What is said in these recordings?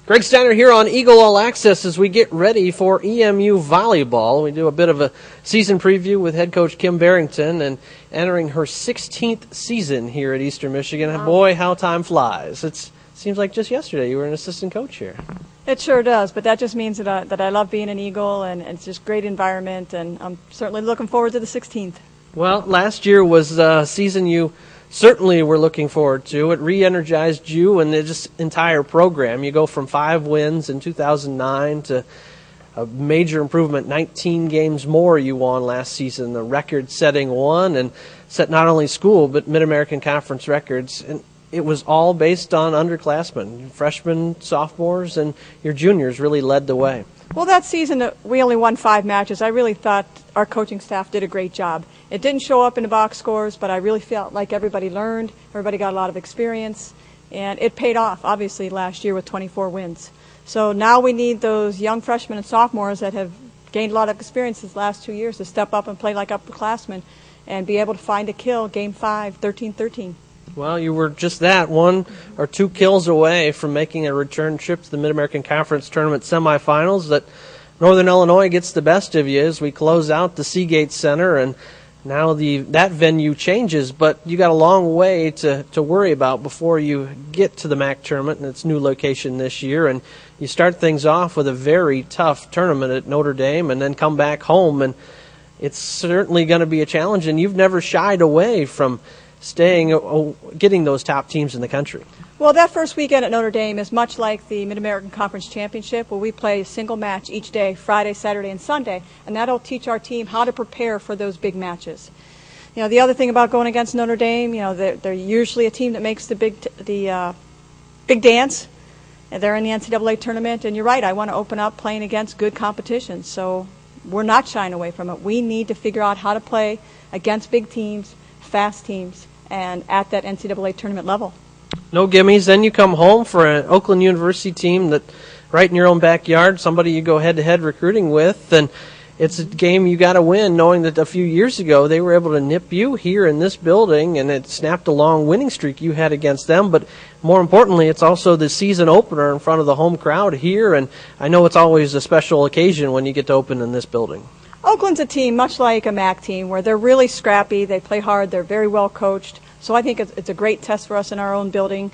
Greg Steiner here on Eagle All Access as we get ready for EMU Volleyball. We do a bit of a season preview with head coach Kim Berrington and entering her 16th season here at Eastern Michigan. Wow. Boy, how time flies. It seems like just yesterday you were an assistant coach here. It sure does, but that just means that I love being an Eagle, and it's just great environment, and I'm certainly looking forward to the 16th. Well, last year was a season you certainly we're looking forward to. It re-energized you and the just entire program. You go from 5 wins in 2009 to a major improvement, 19 games more you won last season, a record-setting one, and set not only school but Mid-American Conference records. And it was all based on underclassmen. Freshmen, sophomores, and your juniors really led the way. Well, that season we only won 5 matches. I really thought our coaching staff did a great job. It didn't show up in the box scores, but I really felt like everybody learned, everybody got a lot of experience, and it paid off, obviously, last year with 24 wins. So now we need those young freshmen and sophomores that have gained a lot of experience these last 2 years to step up and play like upperclassmen and be able to find a kill, Game 5, 13-13. Well, you were just that, 1 or 2 kills away from making a return trip to the Mid-American Conference Tournament semifinals. That Northern Illinois gets the best of you as we close out the Seagate Center, and now that venue changes, but you got a long way to worry about before you get to the MAC tournament and its new location this year. And you start things off with a very tough tournament at Notre Dame and then come back home, and it's certainly going to be a challenge. And you've never shied away from getting those top teams in the country. Well, that first weekend at Notre Dame is much like the Mid-American Conference Championship, where we play a single match each day, Friday, Saturday, and Sunday, and that'll teach our team how to prepare for those big matches. You know, the other thing about going against Notre Dame, you know, they're usually a team that makes the big dance, and they're in the NCAA tournament, and you're right, I want to open up playing against good competition, so we're not shying away from it. We need to figure out how to play against big teams, fast teams, and at that NCAA tournament level. No gimmies. Then you come home for an Oakland University team that right in your own backyard, somebody you go head-to-head recruiting with, and it's a game you got to win, knowing that a few years ago they were able to nip you here in this building, and it snapped a long winning streak you had against them. But more importantly, it's also the season opener in front of the home crowd here, and I know it's always a special occasion when you get to open in this building. Oakland's a team much like a MAC team where they're really scrappy, they play hard, they're very well coached. So I think it's a great test for us in our own building.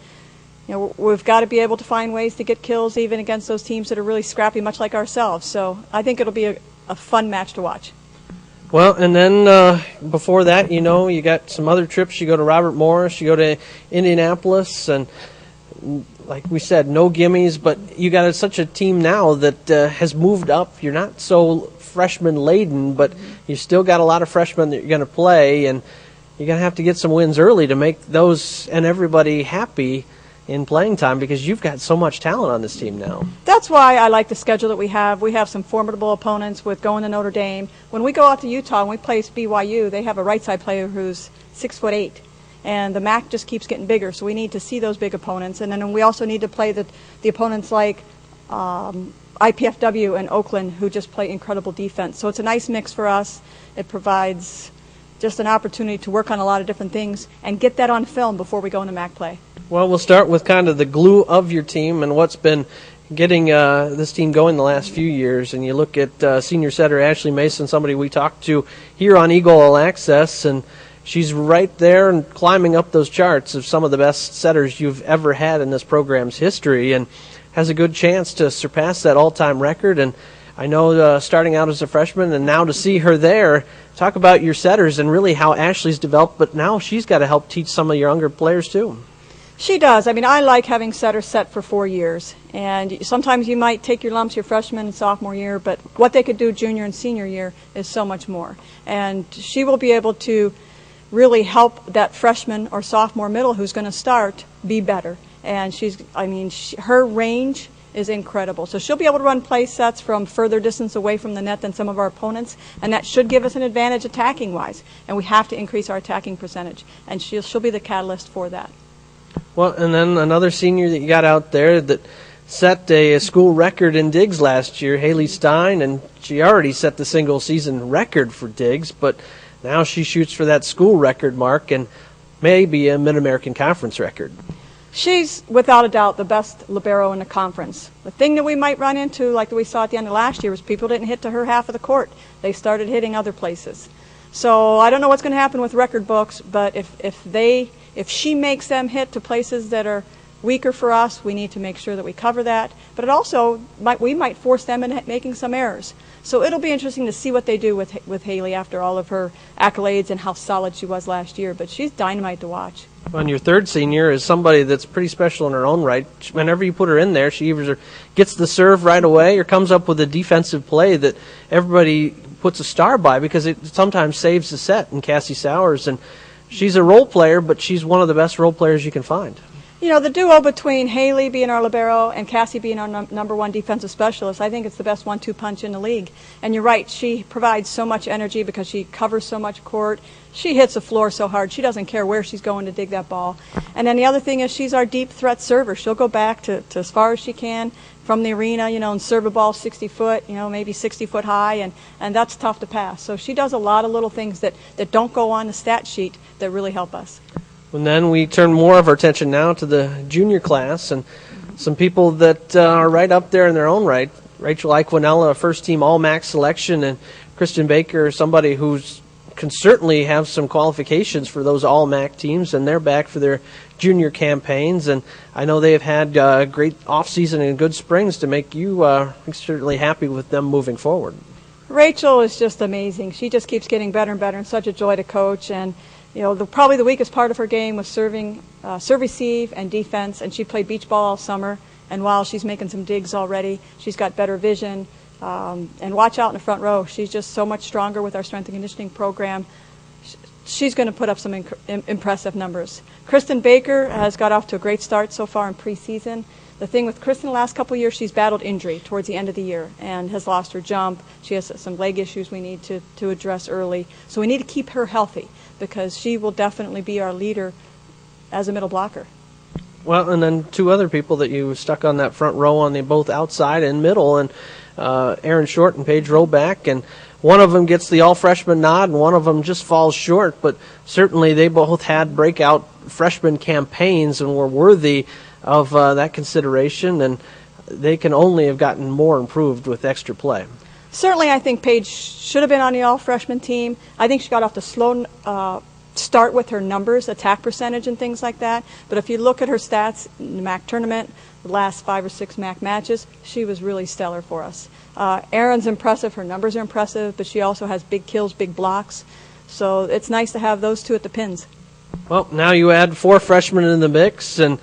You know, we've got to be able to find ways to get kills even against those teams that are really scrappy, much like ourselves. So I think it'll be a fun match to watch. Well, and then before that, you know, you got some other trips. You go to Robert Morris, you go to Indianapolis, and like we said, no gimmies, but you got such a team now that has moved up. You're not so freshman-laden, but you still got a lot of freshmen that you're going to play, and you're going to have to get some wins early to make those and everybody happy in playing time because you've got so much talent on this team now. That's why I like the schedule that we have. We have some formidable opponents with going to Notre Dame. When we go out to Utah and we play BYU, they have a right side player who's 6'8", and the MAC just keeps getting bigger, so we need to see those big opponents. And then we also need to play the opponents like IPFW and Oakland, who just play incredible defense. So it's a nice mix for us. It provides just an opportunity to work on a lot of different things and get that on film before we go into MAC play. Well, we'll start with kind of the glue of your team and what's been getting this team going the last few years. And you look at senior setter Ashley Mason, somebody we talked to here on Eagle All Access, and she's right there and climbing up those charts of some of the best setters you've ever had in this program's history, and has a good chance to surpass that all-time record. And I know starting out as a freshman and now to see her there, talk about your setters and really how Ashley's developed, but now she's got to help teach some of your younger players too. She does. I mean, I like having setters set for 4 years, and sometimes you might take your lumps your freshman and sophomore year, but what they could do junior and senior year is so much more. And she will be able to really help that freshman or sophomore middle who's going to start be better. And her range is incredible. So she'll be able to run play sets from further distance away from the net than some of our opponents, and that should give us an advantage attacking-wise. And we have to increase our attacking percentage, and she'll be the catalyst for that. Well, and then another senior that you got out there that set a school record in digs last year, Haley Stein, and she already set the single-season record for digs, but now she shoots for that school record mark and maybe a Mid-American Conference record. She's, without a doubt, the best libero in the conference. The thing that we might run into, like we saw at the end of last year, was people didn't hit to her half of the court. They started hitting other places. So I don't know what's going to happen with record books, but if she makes them hit to places that are weaker for us, we need to make sure that we cover that. But it also we might force them into making some errors. So it'll be interesting to see what they do with Haley after all of her accolades and how solid she was last year. But she's dynamite to watch. And your third senior is somebody that's pretty special in her own right. Whenever you put her in there, she either gets the serve right away or comes up with a defensive play that everybody puts a star by, because it sometimes saves the set. In Cassie Sowers, and she's a role player, but she's one of the best role players you can find. You know, the duo between Haley being our libero and Cassie being our number one defensive specialist, I think it's the best 1-2 punch in the league. And you're right, she provides so much energy because she covers so much court. She hits the floor so hard, she doesn't care where she's going to dig that ball. And then the other thing is she's our deep threat server. She'll go back to as far as she can from the arena, you know, and serve a ball 60 foot, you know, maybe 60 foot high, and that's tough to pass. So she does a lot of little things that don't go on the stat sheet that really help us. And then we turn more of our attention now to the junior class and some people that are right up there in their own right. Rachel Iquinella, a first-team All-MAC selection, and Kristen Baker, somebody who can certainly have some qualifications for those All-MAC teams, and they're back for their junior campaigns. And I know they have had a great off-season and good springs to make you certainly happy with them moving forward. Rachel is just amazing. She just keeps getting better and better, and such a joy to coach. And you know, probably the weakest part of her game was serve receive, and defense, and she played beach ball all summer. And while she's making some digs already, she's got better vision. And watch out in the front row. She's just so much stronger with our strength and conditioning program. She's going to put up some impressive numbers. Kristen Baker has got off to a great start so far in preseason. The thing with Kristen the last couple of years, she's battled injury towards the end of the year and has lost her jump. She has some leg issues we need to address early. So we need to keep her healthy, because she will definitely be our leader as a middle blocker. Well, and then two other people that you stuck on that front row on the both outside and middle, and Aaron Short and Paige Roback, and one of them gets the all-freshman nod and one of them just falls short, but certainly they both had breakout freshman campaigns and were worthy of that consideration, and they can only have gotten more improved with extra play. Certainly, I think Paige should have been on the all-freshman team. I think she got off to slow start with her numbers, attack percentage and things like that. But if you look at her stats in the MAC tournament, the last 5 or 6 MAC matches, she was really stellar for us. Erin's impressive. Her numbers are impressive, but she also has big kills, big blocks. So it's nice to have those two at the pins. Well, now you add 4 freshmen in the mix, and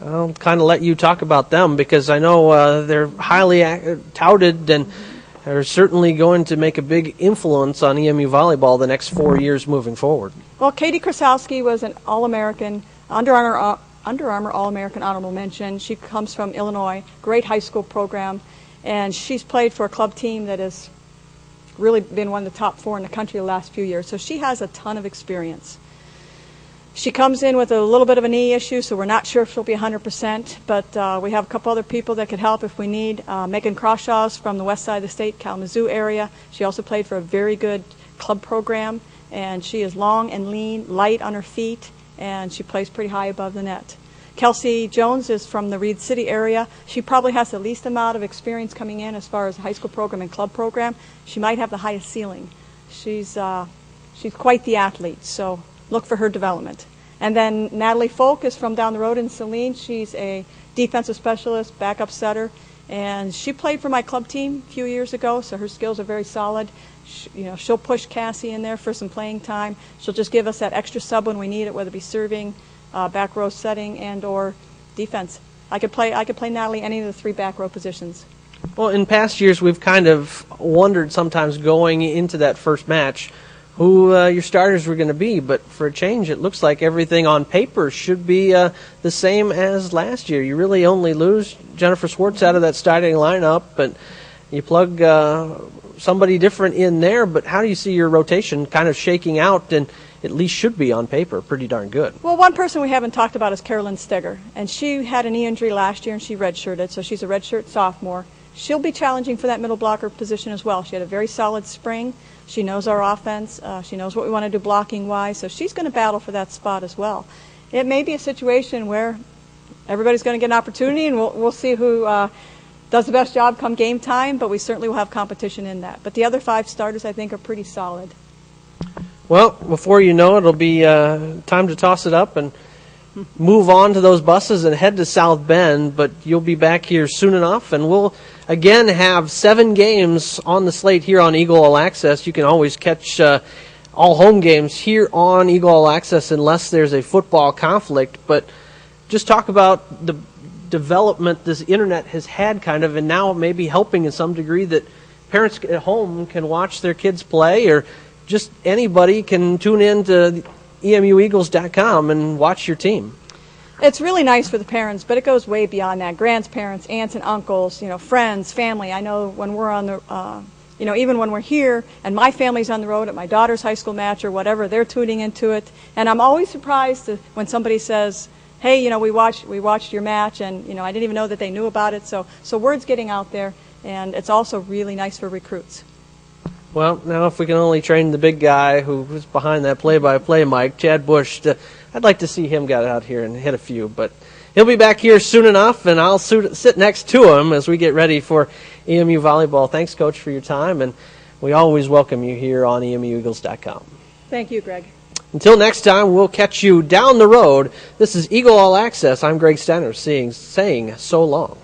I'll kind of let you talk about them, because I know they're highly touted and are certainly going to make a big influence on EMU volleyball the next 4 years moving forward. Well, Katie Krasowski was an All-American, Under Armour All-American honorable mention. She comes from Illinois, great high school program, and she's played for a club team that has really been one of the top 4 in the country the last few years. So she has a ton of experience. She comes in with a little bit of a knee issue, so we're not sure if she'll be 100%, but we have a couple other people that could help if we need. Megan Crawshaw's from the west side of the state, Kalamazoo area. She also played for a very good club program, and she is long and lean, light on her feet, and she plays pretty high above the net. Kelsey Jones is from the Reed City area. She probably has the least amount of experience coming in as far as high school program and club program. She might have the highest ceiling. She's quite the athlete, so look for her development. And then Natalie Folk is from down the road in Saline. She's a defensive specialist, backup setter, and she played for my club team a few years ago, so her skills are very solid. She'll push Cassie in there for some playing time. She'll just give us that extra sub when we need it, whether it be serving, back row setting, and or defense. I could play Natalie any of the 3 back row positions. Well, in past years, we've kind of wondered sometimes going into that first match who your starters were going to be, but for a change, it looks like everything on paper should be the same as last year. You really only lose Jennifer Swartz out of that starting lineup, but you plug somebody different in there. But how do you see your rotation kind of shaking out, and at least should be on paper pretty darn good? Well, one person we haven't talked about is Carolyn Steger, and she had a knee injury last year, and she redshirted, so she's a redshirt sophomore. She'll be challenging for that middle blocker position as well. She had a very solid spring. She knows our offense. She knows what we want to do blocking-wise, so she's going to battle for that spot as well. It may be a situation where everybody's going to get an opportunity, and we'll see who does the best job come game time, but we certainly will have competition in that. But the other 5 starters, I think, are pretty solid. Well, before you know it, it'll be time to toss it up and move on to those buses and head to South Bend, but you'll be back here soon enough, and we'll again have 7 games on the slate here on Eagle All Access. You can always catch all home games here on Eagle All Access unless there's a football conflict, but just talk about the development this internet has had kind of, and now maybe helping in some degree that parents at home can watch their kids play, or just anybody can tune in to EMUeagles.com and watch your team. It's really nice for the parents, but it goes way beyond that. Grandparents, aunts and uncles, friends, family. I know when we're on the, even when we're here and my family's on the road at my daughter's high school match or whatever, they're tuning into it. And I'm always surprised when somebody says, hey, we watched your match, and, I didn't even know that they knew about it. So word's getting out there, and it's also really nice for recruits. Well, now if we can only train the big guy who's behind that play-by-play mic, Chad Bush, I'd like to see him get out here and hit a few. But he'll be back here soon enough, and I'll sit next to him as we get ready for EMU Volleyball. Thanks, Coach, for your time, and we always welcome you here on EMUeagles.com. Thank you, Greg. Until next time, we'll catch you down the road. This is Eagle All Access. I'm Greg Steiner saying so long.